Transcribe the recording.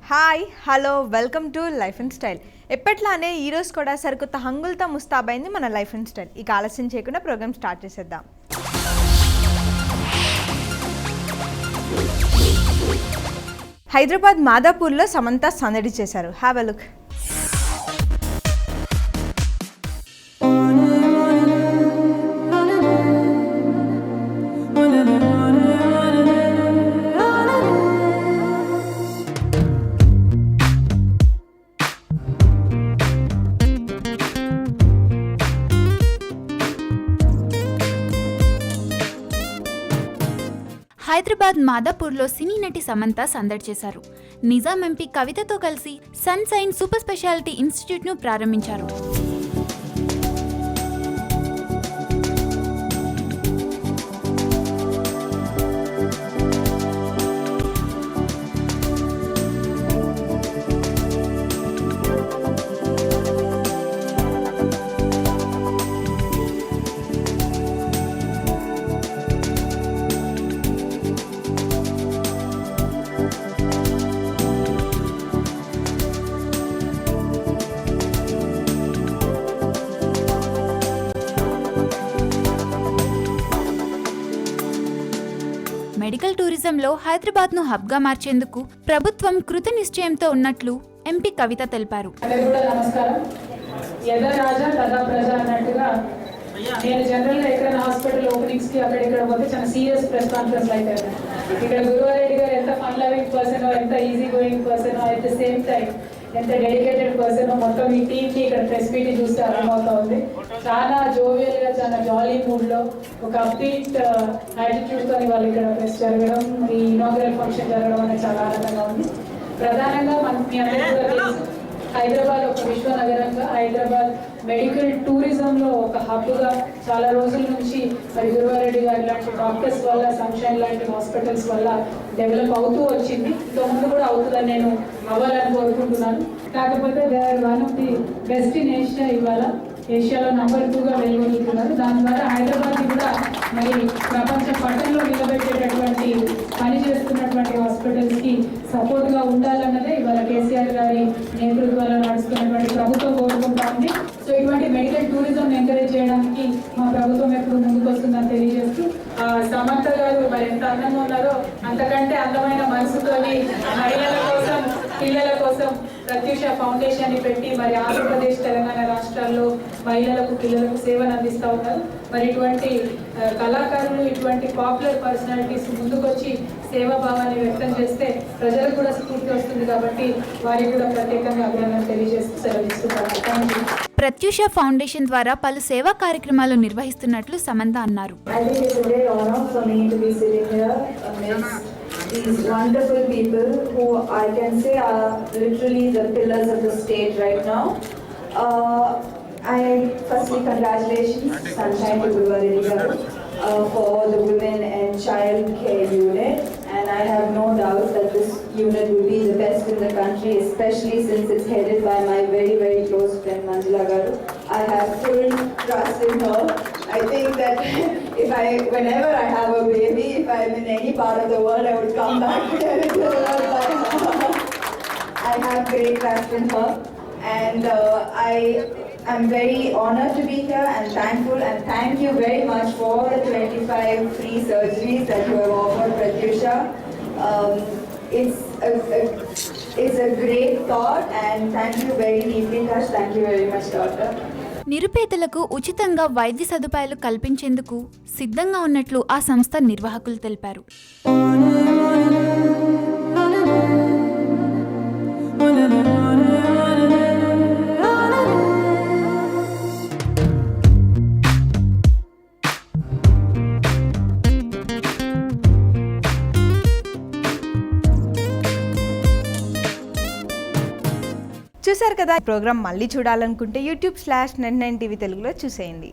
Hi hello welcome to life and style. ఎప్పట్లానే ఈరోజు కూడా సరికొత్త హంగులతో ముస్తాబైంది మన లైఫ్ అండ్ స్టైల్. ఇక ఆలస్యం చేయకుండా ప్రోగ్రామ్ స్టార్ట్ చేసేద్దాం. హైదరాబాద్ మాదాపూర్లో సమంత సందడి చేశారు. Have a look. హైదరాబాద్ మాదాపూర్లో సినీ నటి సమంత సందడి చేశారు. నిజాం ఎంపీ కవితతో కలిసి సన్షైన్ సూపర్ స్పెషాలిటీ ఇన్స్టిట్యూట్ను ప్రారంభించారు. మెడికల్ టూరిజంలో హైదరాబాద్ను హబ్గా మార్చేందుకు ప్రభుత్వం కృత నిశ్చయంతో ఉన్నట్లు ఎంపీ కవిత తెలిపారు. నమస్కారం. యదా రాజా తదా ప్రజ అన్నట్టుగా నేను జనరల్గా ఎక్కడైనా హాస్పిటల్ ఓపెనింగ్స్కి అక్కడ పోతే చాలా సీరియస్ ప్రెస్ కాన్ఫరెన్స్ అయితే ఇక్కడ గురువారెడ్డి గారు ఎంత ఫన్ లవింగ్ పర్సనో, ఎంత ఈజీ గోయింగ్ పర్సనో, అట్ ద సేమ్ టైం ఎంత డెడికేటెడ్ పర్సన్ మొత్తం ఈ టీమ్కి ఇక్కడ ప్రెస్ మీట్ చూస్తే అర్థమవుతా ఉంది. చాలా జోవియల్గా, చాలా జాలీ మూడ్లో, ఒక అప్డేట్ యాటిట్యూడ్తో వాళ్ళు ఇక్కడ ప్రెస్ జరగడం, ఈ ఇనాగ్రల్ ఫంక్షన్ జరగడం అనేది చాలా ఆనందంగా ఉంది. ప్రధానంగా మీ అందరికీ కూడా తెలుసు, హైదరాబాద్ ఒక విశ్వనగరంగా, హైదరాబాద్ మెడికల్ టూరిజంలో ఒక హబ్గా చాలా రోజుల నుంచి మరి గురువారెడ్డి గారు లాంటి డాక్టర్స్ వల్ల, సన్షైన్ లాంటి హాస్పిటల్స్ వల్ల డెవలప్ అవుతూ వచ్చింది. ముందు కూడా అవుతుందని నేను అవ్వాలని కోరుకుంటున్నాను. కాకపోతే they are one of the best in Asia. ఇవాళ ఏషియాలో నెంబర్ 2గా వెలుగొందుతున్నారు. దాని ద్వారా హైదరాబాద్ని కూడా మరి ప్రపంచ పట్టణంలో నిలబెట్టేటటువంటి పని చేస్తున్నటువంటి హాస్పిటల్స్కి సపోర్ట్గా ఉండాలన్నదే ఇవాళ కేసీఆర్ గారి నేతృత్వంలో నడుస్తున్నటువంటి ప్రభుత్వం కోరుకుంటా ఉంది. సో ఇటువంటి మెడికల్ టూరిజం ఎంకరేజ్ చేయడానికి మా ప్రభుత్వం ఎప్పుడు ముందుకు వస్తుందని తెలియజేస్తూ, సమంత గారు మరి ఎంత అందంగా ఉన్నారో అంతకంటే అందమైన మనసుతోని మహిళల కోసం, పిల్లల కోసం ప్రత్యూష ఫౌండేషన్ ని పెట్టి మరి ఆంధ్రప్రదేశ్, తెలంగాణ రాష్ట్రాల్లో మహిళలకు, పిల్లలకు సేవను అందిస్తూ ఉన్నారు. మరి ఇటువంటి కళాకారులు, ఇటువంటి పాపులర్ పర్సనాలిటీస్ ముందుకొచ్చి సేవాభావాన్ని వ్యక్తం చేస్తే ప్రజలకు కూడా స్ఫూర్తి వస్తుంది. కాబట్టి వారికి కూడా ప్రత్యేకంగా అభినందనలు తెలియజేస్తూ సెలవిస్తున్నాను. ప్రత్యూష ఫౌండేషన్ ద్వారా పలు సేవా కార్యక్రమాలు నిర్వహిస్తున్నట్లు సమంత అన్నారు. These wonderful people who I can say are literally the pillars of the state right now. I firstly congratulations Sunshine to Guruvareddy garu for the women and child care unit, and I have no doubt that this unit will be the best in the country, especially since it's headed by my very very close friend Manjula garu. I have full trust in her. I think that whenever I have a baby, if I'm in any part of the world, I would come back here to the world. I have great trust in her, and I'm very honored to be here and thankful, and thank you very much for the 25 free surgeries that you have offered, Pratyusha. It's a great thought, and thank you very deeply touched. Thank you very much, doctor. నిరుపేదలకు ఉచితంగా వైద్య సదుపాయాలు కల్పించేందుకు సిద్ధంగా ఉన్నట్లు ఆ సంస్థ నిర్వాహకులు తెలిపారు. చూశారు కదా. ప్రోగ్రామ్ మళ్ళీ చూడాలనుకుంటే YouTube/99TV తెలుగులో చూసేయండి.